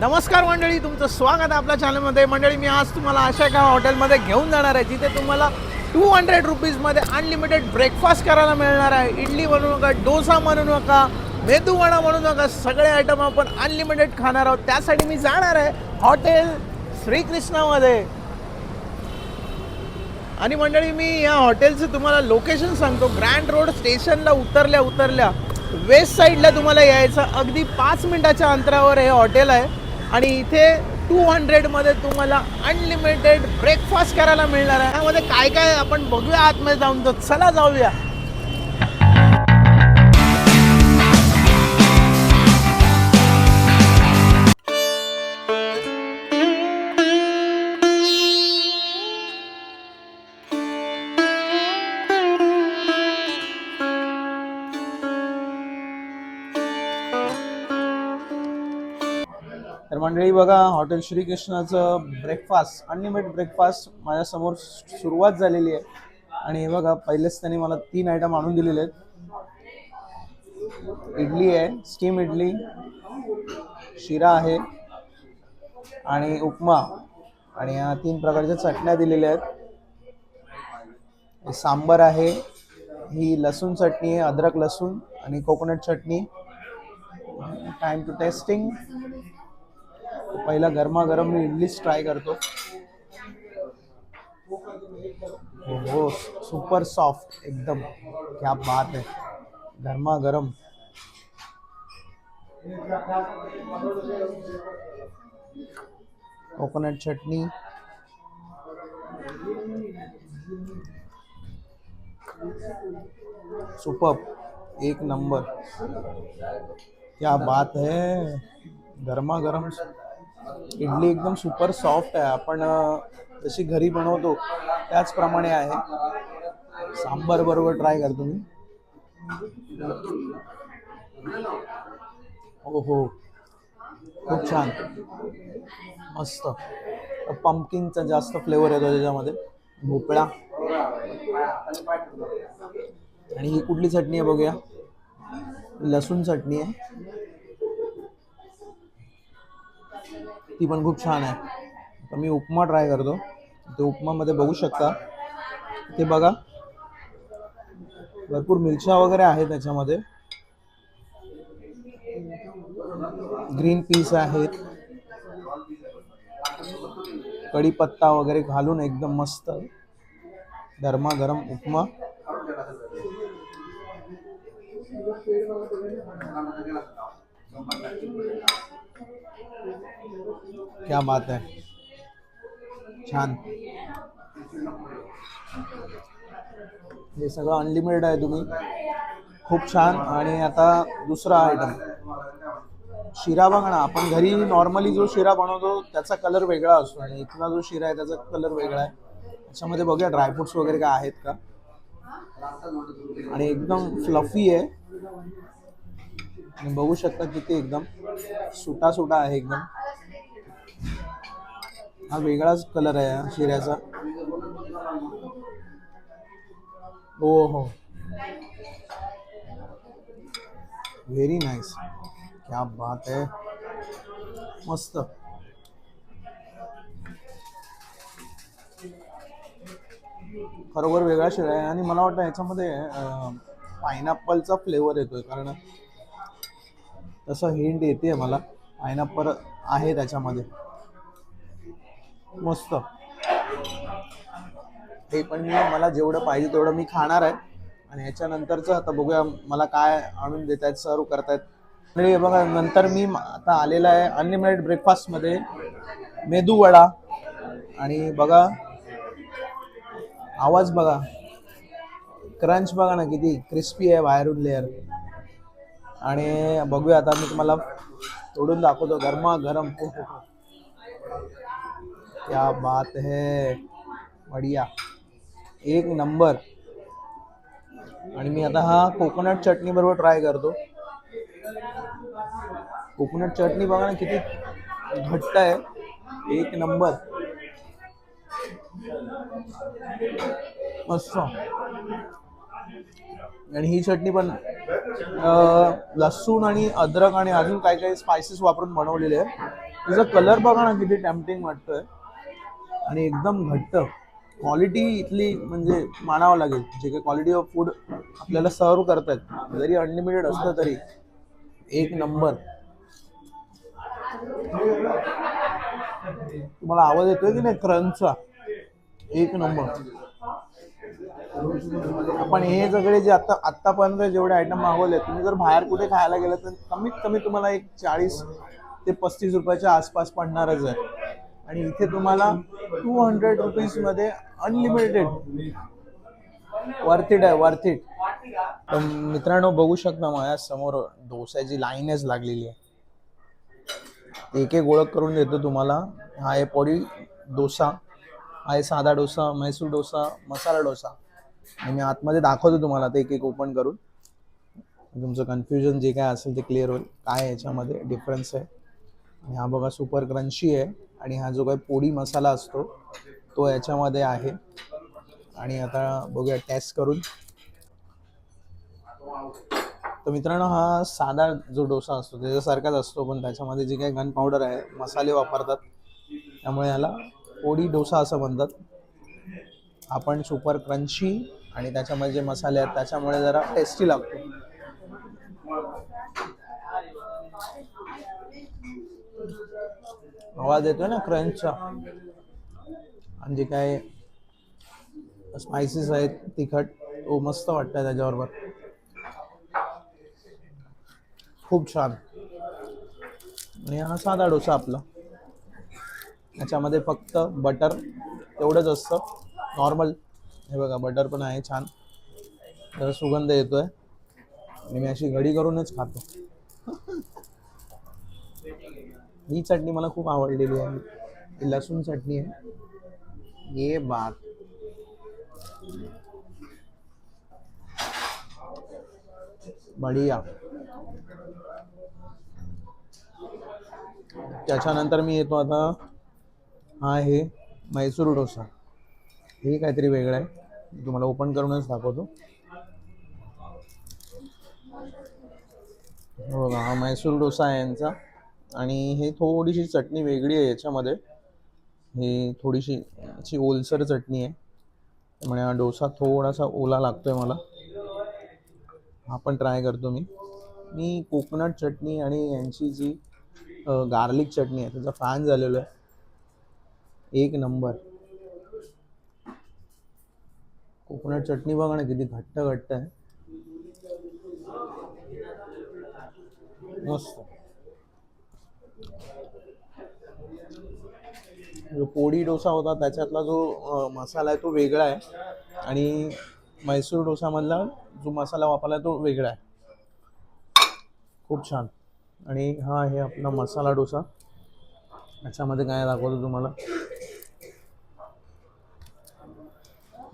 नमस्कार मंडळी, तुमचं स्वागत आहे आपल्या चॅनलमध्ये. मंडळी, मी आज तुम्हाला अशा एका हॉटेलमध्ये घेऊन जाणार आहे जिथे तुम्हाला 200 रुपीजमध्ये अनलिमिटेड ब्रेकफास्ट करायला मिळणार आहे. इडली म्हणू नका, डोसा म्हणू नका, मेदू वडा म्हणू नका, सगळे आयटम आपण अनलिमिटेड खाणार आहोत. त्यासाठी मी जाणार आहे हॉटेल श्रीकृष्णामध्ये. आणि मंडळी, मी या हॉटेलचं तुम्हाला लोकेशन सांगतो. ग्रँड रोड स्टेशनला उतरल्या वेस्ट साईडला तुम्हाला यायचं. अगदी 5 मिनिटाच्या अंतरावर हे हॉटेल आहे आणि इथे 200 मध्ये तुम्हाला अनलिमिटेड ब्रेकफास्ट करायला मिळणार आहे. त्यामध्ये काय काय आपण बघूया आतमध्ये जाऊन. तर चला जाऊया. तर मंडळी बघा, हॉटेल श्रीकृष्णाचं ब्रेकफास्ट, अनलिमिटेड ब्रेकफास्ट माझ्यासमोर सुरुवात झालेली आहे. आणि बघा, पहिलेच त्यांनी मला 3 आयटम आणून दिलेले आहेत. इडली आहे, स्टीम इडली, शिरा आहे आणि उपमा, आणि या 3 प्रकारच्या चटण्या दिलेल्या आहेत. सांबर आहे, ही लसूण चटणी आहे, अद्रक लसूण आणि कोकोनट चटणी. Time to tasting. पहिला गरमागरम मी इडलीच ट्राय करतो. हो, सुपर सॉफ्ट एकदम, क्या बात है. गरमागरम. कोकोनट चटनी, सुपर, एक नंबर, क्या बात है. गरमागरम इडली एकदम सुपर सॉफ्ट आहे. आपण जशी घरी बनवतो त्याचप्रमाणे आहे. सांबर बरोबर ट्राय करतो मी. हो, खूप छान, मस्त. पंपकिनचा जास्त फ्लेवर येतो त्याच्यामध्ये, भोपळा. आणि ही कुठली चटणी आहे बघूया. लसूण चटणी आहे, ती पण खूप छान आहे. तर मी उपमा ट्राय करतो. ते उपमामध्ये बघू शकता, ते बघा भरपूर मिरच्या वगैरे आहेत त्याच्यामध्ये. ग्रीन पीस आहेत, कढीपत्ता वगैरे घालून एकदम मस्त गरमागरम उपमा. क्या बात है, छान. हे सगळं अनलिमिटेड आहे तुम्ही, खूप छान. आणि आता दुसरा आयटम, शिरा बघा ना. आपण घरी नॉर्मली जो शिरा बनवतो त्याचा कलर वेगळा असतो आणि इथला जो शिरा आहे त्याचा कलर वेगळा आहे. त्याच्यामध्ये बघूया ड्रायफ्रुट्स वगैरे काय आहेत का. आणि एकदम फ्लफी आहे. आणि बघू शकता किती एकदम सुटा आहे एकदम. हा वेगळाच कलर आहे शिऱ्याचा. हो, व्हेरी नाईस, क्या बात है, मस्त. खरोखर वेगळा शिरा आहे. आणि मला वाटतं ह्याच्यामध्ये पायनॅपलचा फ्लेवर येतोय, कारण तसं हिंट येते मला. पायनॅपल आहे त्याच्यामध्ये, मस्त. हे पण मला जेवढं पाहिजे तेवढं मी खाणार आहे. आणि याच्यानंतरचं आता बघूया मला काय आणून देत आहेत, सर्व करतायत. आणि बघा, नंतर मी आता आलेला आहे अनलिमिटेड ब्रेकफास्टमध्ये. मेदू वडा, आणि बघा आवाज बघा, क्रंच बघा ना, किती क्रिस्पी आहे बाहेरून लेअर. आणि बघूया आता मी तुम्हाला तोडून दाखवतो. गरमागरम, क्या बात है, बढ़िया, एक नंबर. आणि मी आता हा कोकोनट चटणी बरोबर ट्राय करतो. कोकोनट चटणी बघा ना किती घट्ट आहे, एक नंबर, मस्त. आणि ही चटणी पण लसूण आणि अद्रक आणि अजून काही काही स्पायसेस वापरून बनवलेली आहे. तिचा कलर बघा ना किती टेम्पटिंग वाटतोय आणि एकदम घट्ट. क्वालिटी इथली म्हणजे मानावं लागेल. जे काही क्वालिटी ऑफ फूड आपल्याला सर्व करतात जरी अनलिमिटेड असलं तरी एक नंबर. तुम्हाला आवाज येतोय की नाही क्रंचचा? एक नंबर. आपण हे सगळे जे आतापर्यंत जेवढे आयटम मागवले तुम्ही जर बाहेर कुठे खायला गेलं तर कमीत कमी तुम्हाला एक 40 ते 35 रुपयाच्या आसपास पडणारच आहे. आणि इथे तुम्हाला 200 रुपीज मध्ये अनलिमिटेड. वर्थ इट आहे, वर्थ इट. तर मित्रांनो बघू शकता माझ्या समोर डोस्याची लाईनच लागलेली आहे. एक एक ओळख करून देतो तुम्हाला. हा आहे पोडी डोसा, हा आहे साधा डोसा, मैसूर डोसा, मसाला डोसा. आणि मी आतमध्ये दाखवतो तुम्हाला ते एक एक ओपन करून. तुमचं कन्फ्युजन जे काय असेल ते क्लिअर होईल काय याच्यामध्ये डिफरन्स आहे. हा बघा सुपर क्रंची आहे आणि हा जो काही पोडी मसाला असतो तो याच्यामध्ये आहे. आणि आता बघूया टेस्ट करून. तर मित्रांनो हा साधा जो डोसा असतो त्याच्यासारखाच असतो पण त्याच्यामध्ये जे काही गन पावडर आहे मसाले वापरतात त्यामुळे याला पोडी डोसा असं म्हणतात. आपण सुपर क्रंची आणि त्याच्यामध्ये जे मसाले आहेत त्याच्यामुळे जरा टेस्टी लागतो. आवाज येतोय ना क्रंचचा. आणि जे काय स्पायसेस आहेत तिखट तो मस्त वाटतं त्याच्याबरोबर. खूप छान. आणि हा साधा डोसा आपला. याच्यामध्ये फक्त बटर तेवढंच असतं नॉर्मल. हे बघा बटर पण आहे छान. जरा सुगंध येतोय आणि मी अशी घडी करूनच खातो. ही चटणी मला खूप आवडलेली आहे. ही लसूण चटणी आहे. ये बात. बढिया. त्याच्यानंतर मी येतो आता. हा आहे मैसूर डोसा. हे काहीतरी वेगळं आहे. तुम्हाला ओपन करूनच दाखवतो. बघा हा मैसूर डोसा आहे यांचा. आणि हे थोडीशी चटणी वेगळी आहे याच्यामध्ये. ही थोडीशी अशी ओलसर चटणी आहे त्यामुळे हा डोसा थोडासा ओला लागतोय मला. हा पण ट्राय करतो मी कोकोनट चटणी आणि यांची जी गार्लिक चटणी आहे त्याचा फॅन झालेलो आहे. एक नंबर. कोकोनट चटणी बघा ना किती घट्ट घट्ट आहे. मस्त. जो पोडी डोसा होता त्याच्यातला जो मसाला आहे तो वेगळा आहे आणि मैसूर डोसामधला जो मसाला वापरला तो वेगळा आहे. खूप छान. आणि हा आहे आपला मसाला डोसा. याच्यामध्ये काय दाखवतो तुम्हाला.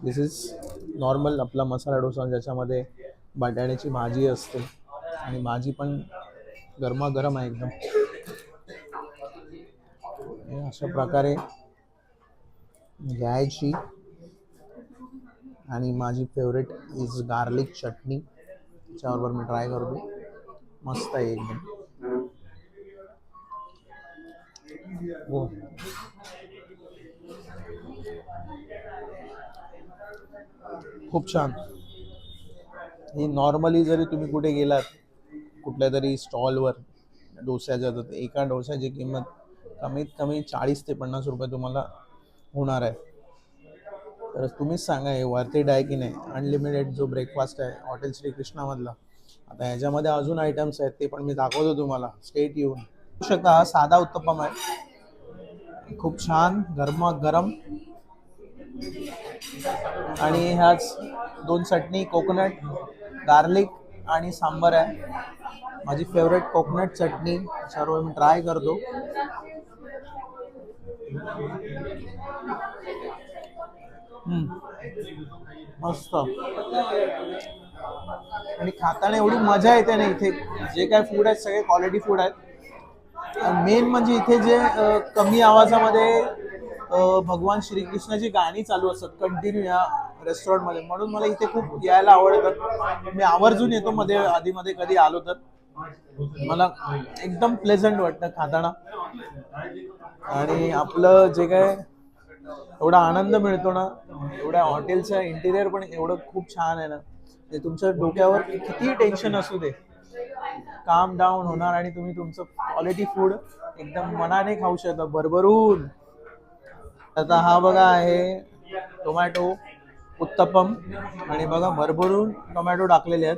दिस इज नॉर्मल आपला मसाला डोसा ज्याच्यामध्ये बटाट्याची भाजी असते आणि भाजी पण गरमागरम आहे एकदम. अशा प्रकारे घ्यायची. आणि माझी फेवरेट इज गार्लिक चटणी. त्याच्याबरोबर मी ट्राय करतो. मस्त आहे एकदम. हो. खूप छान. ही नॉर्मली जरी तुम्ही कुठे गेलात कुठल्या तरी स्टॉलवर डोस्याच्या तर एका डोस्याची किंमत कमीत कमी 40 ते 50 रुपये तुम्हाला होणार आहे. तर तुम्हीच सांगा हे वर्थ इट आहे की नाही. अनलिमिटेड जो ब्रेकफास्ट आहे हॉटेल श्रीकृष्णामधला. आता ह्याच्यामध्ये अजून आयटम्स आहेत ते पण मी दाखवतो तुम्हाला. स्टेट येऊन बघू शकता. हा साधा उत्तप्पम आहे. खूप छान गरमागरम. आणि ह्याच 2 चटणी कोकोनट गार्लिक आणि सांबर आहे. माझी फेवरेट कोकोनट चटणी सर्व मी ट्राय करतो. मस्त. आणि खाताना एवढी मजा येते ना. इथे जे काय फूड आहेत सगळे क्वालिटी फूड आहेत. मेन म्हणजे इथे जे कमी आवाजामध्ये भगवान श्रीकृष्णाची गाणी चालू असतात कंटिन्यू या रेस्टॉरंटमध्ये, म्हणून मला इथे खूप यायला आवडतं. मी आवर्जून येतो मध्ये आधीमध्ये कधी आलो तर. मला एकदम प्लेझंट वाटतं खाताना. आणि आपलं जे काय एवढा आनंद मिळतो ना, एवढ्या हॉटेलचं इंटिरियर पण एवढं खूप छान आहे ना, ते तुमच्या डोक्यावर कितीही टेन्शन असू दे काम डाऊन होणार आणि तुम्ही तुमचं क्वालिटी फूड एकदम मनाने खाऊ शकता भरभरून. आता हा बघा आहे टोमॅटो उत्तपम, आणि बघा भरभरून टोमॅटो टाकलेले आहेत.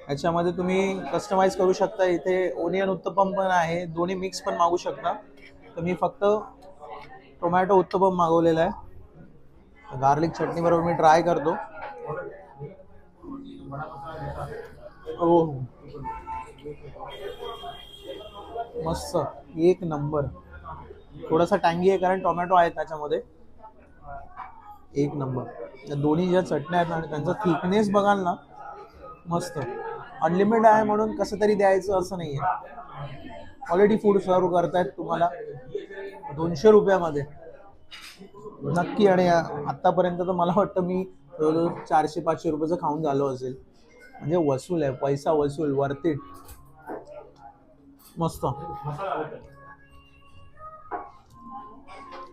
याच्यामध्ये तुम्ही कस्टमाइज करू शकता. इथे ओनियन उत्तपम पण आहे, दोन्ही मिक्स पण मागू शकता. तर मी फक्त टोमॅटो उत्तपम मागवलेला आहे. गार्लिक चटणी बरोबर मी ट्राय करतो. हो, मस्त, एक नंबर. थोडासा टँगी आहे कारण टोमॅटो आहे त्याच्यामध्ये. एक नंबर. त्या दोन्ही ज्या चटण्या आहेत आणि त्यांचा थिकनेस बघाल ना, मस्त. अनलिमिटेड आहे म्हणून कसं तरी द्यायचं असं नाही आहे. क्वालिटी फूड सर्व करतायत तुम्हाला 200 रुपयामध्ये नक्की. आणि आत्तापर्यंत तर मला वाटतं मी 400-500 रुपयाचं खाऊन झालो असेल. म्हणजे वसूल आहे, पैसा वसूल, वर्थ इट. मस्त.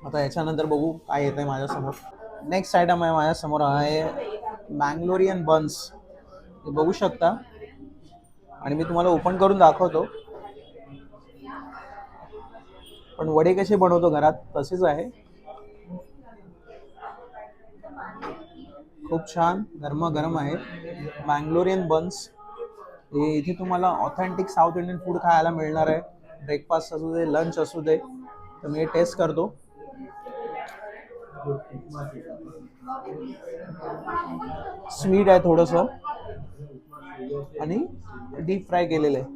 आता याच्यानंतर बघू काय येत आहे माझ्यासमोर. नेक्स्ट आयटम आहे माझ्यासमोर आहे मँगलोरियन बन्स. हे बघू शकता आणि मी तुम्हाला ओपन करून दाखवतो. पण वडे कसे बनवतो घरात तसेच आहे. खूप छान गरमागरम आहे मँगलोरियन बन्स. हे इथे तुम्हाला ऑथेंटिक साऊथ इंडियन फूड खायला मिळणार आहे. ब्रेकफास्ट असू दे, लंच असू दे. तर मी टेस्ट करतो. स्वीट आहे थोडंसं आणि डीप फ्राय केलेलं आहे.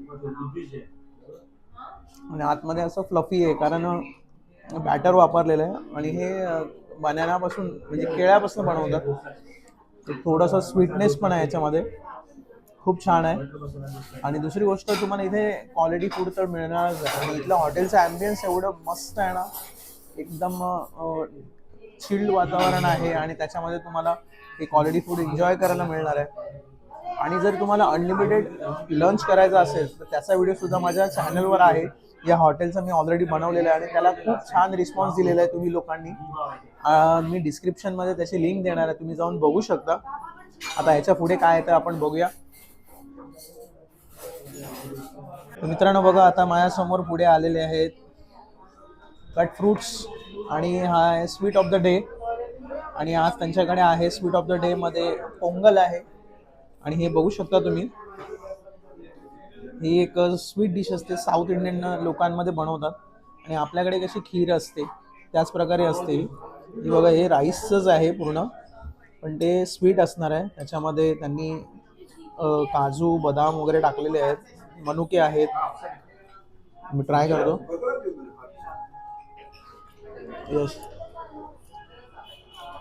आणि आतमध्ये असं फ्लफी आहे कारण बॅटर वापरलेलं आहे. आणि हे बनानापासून म्हणजे केळ्यापासून बनवतात. थोडंसं स्वीटनेस पण आहे याच्यामध्ये. खूप छान आहे. आणि दुसरी गोष्ट तुम्हाला इथे क्वालिटी फूड तर मिळणारच आहे. आणि इथलं हॉटेलचं ॲम्बियन्स एवढं मस्त आहे ना, एकदम चिल्ड वातावरण आहे आणि त्याच्यामध्ये तुम्हाला हे क्वालिटी फूड एन्जॉय करायला मिळणार आहे. आणि जर तुम्हाला अनलिमिटेड लंच करायचं असेल तर त्याचा व्हिडिओसुद्धा माझ्या चॅनलवर आहे. या हॉटेलचा मी ऑलरेडी बनवलेला आहे आणि त्याला खूप छान रिस्पॉन्स दिलेला आहे तुम्ही लोकांनी. मी डिस्क्रिप्शनमध्ये त्याची लिंक देणार आहे, तुम्ही जाऊन बघू शकता. आता ह्याच्या पुढे काय आहे तर आपण बघूया. मित्रांनो बघा, आता माझ्यासमोर पुढे आलेले आहेत कट फ्रूट्स आणि हा आहे स्वीट ऑफ द डे. आणि आज त्यांच्याकडे आहे स्वीट ऑफ द डे मध्ये पोंगल आहे. आणि हे बघू शकता तुम्ही, ही एक स्वीट डिश असते, साऊथ इंडियन लोकांमध्ये बनवतात. आणि आपल्याकडे कशी खीर असते त्याच प्रकारे असते ही. बघा, हे राईसचंच आहे पूर्ण, पण ते स्वीट असणार आहे. त्याच्यामध्ये त्यांनी काजू बदाम वगैरे टाकलेले आहेत, मनुके आहेत. मी ट्राय करतो. यस,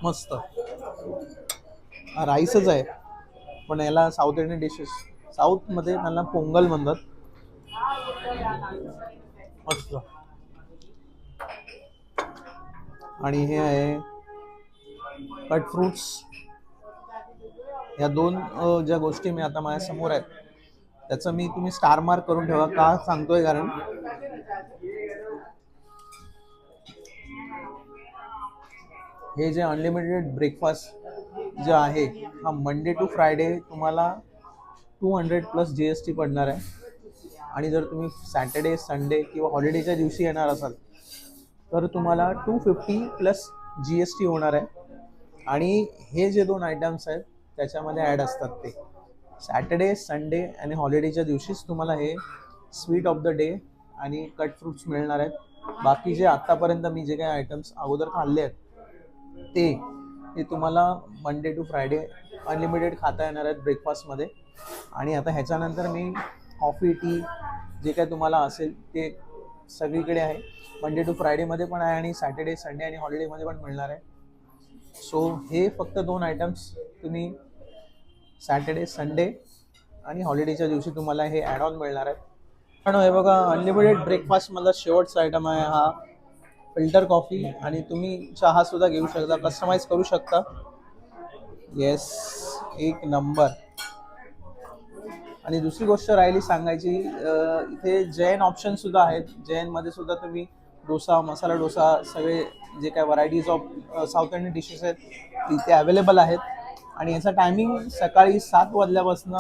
मस्त. राईसच आहे पण याला साऊथ इंडियन डिशेस, साऊथमध्ये त्यांना पोंगल म्हणतात. मस्त. आणि हे आहे कट फ्रूट्स. या दोन ज्या गोष्टी मी आता माझ्यासमोर आहेत त्याचं मी तुम्ही स्टार मार्क करून ठेवा. का सांगतोय कारण हे जे अनलिमिटेड ब्रेकफास्ट जे आहे हा मंडे टू फ्रायडे तुम्हाला 200+ GST पडणार आहे. आणि जर तुम्ही सॅटर्डे संडे किंवा हॉलिडेच्या दिवशी येणार असाल तर तुम्हाला 250+ GST होणार आहे. आणि हे जे दोन आयटम्स आहेत त्याच्यामध्ये ॲड असतात ते सॅटर्डे संडे आणि हॉलिडेच्या दिवशीच तुम्हाला हे स्वीट ऑफ द डे आणि कट फ्रूट्स मिळणार आहेत. बाकी जे आत्तापर्यंत मी जे काही आयटम्स अगोदर खाल्ले आहेत ते तुम्हाला मंडे टू फ्रायडे अनलिमिटेड खाता येणार आहेत ब्रेकफास्टमध्ये. आणि आता ह्याच्यानंतर मी कॉफी टी जे काय तुम्हाला असेल ते सगळीकडे आहे. मंडे टू फ्रायडेमध्ये पण आहे आणि सॅटर्डे संडे आणि हॉलिडेमध्ये पण मिळणार आहे. सो हे फक्त दोन आयटम्स तुम्ही सॅटर्डे संडे आणि हॉलिडेच्या दिवशी तुम्हाला हे ॲड ऑन मिळणार आहे. पण हे बघा, अनलिमिटेड ब्रेकफास्टमधला शेवटचा आयटम आहे हा फिल्टर कॉफी आणि तुम्ही चहा सुद्धा घेऊ शकता, कस्टमाइज करू शकता. येस, एक नंबर. आणि दुसरी गोष्ट राहिली सांगायची, इथे जैन ऑप्शन सुद्धा आहेत. जैनमध्ये सुद्धा तुम्ही डोसा, मसाला डोसा, सगळे जे काय varieties of south Indian dishes आहेत इथे अवेलेबल आहेत. आणि याचा टायमिंग सकाळी 7 वाजल्यापासून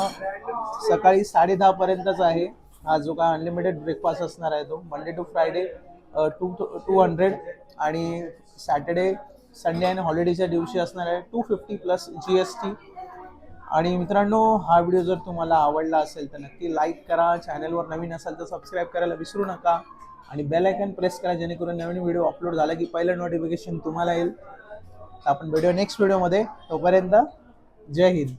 सकाळी 10:30 पर्यंतच आहे. हा जो काय अनलिमिटेड ब्रेकफास्ट असणार आहे तो मंडे टू फ्रायडे 200 आणि सॅटर्डे संडे आणि हॉलिडेच्या दिवशी असणार आहे 250 प्लस GST. आणि मित्रांनो, हा व्हिडिओ जर तुम्हाला आवडला असेल तर नक्की लाईक करा. चॅनलवर नवीन असाल तर सबस्क्राईब करायला विसरू नका आणि बेल आयकन प्रेस करा, जेणेकरून नवीन व्हिडिओ अपलोड झाला की पहिलं नोटिफिकेशन तुम्हाला येईल. आपण भेटूया नेक्स्ट व्हिडिओमध्ये. तोपर्यंत जय हिंद.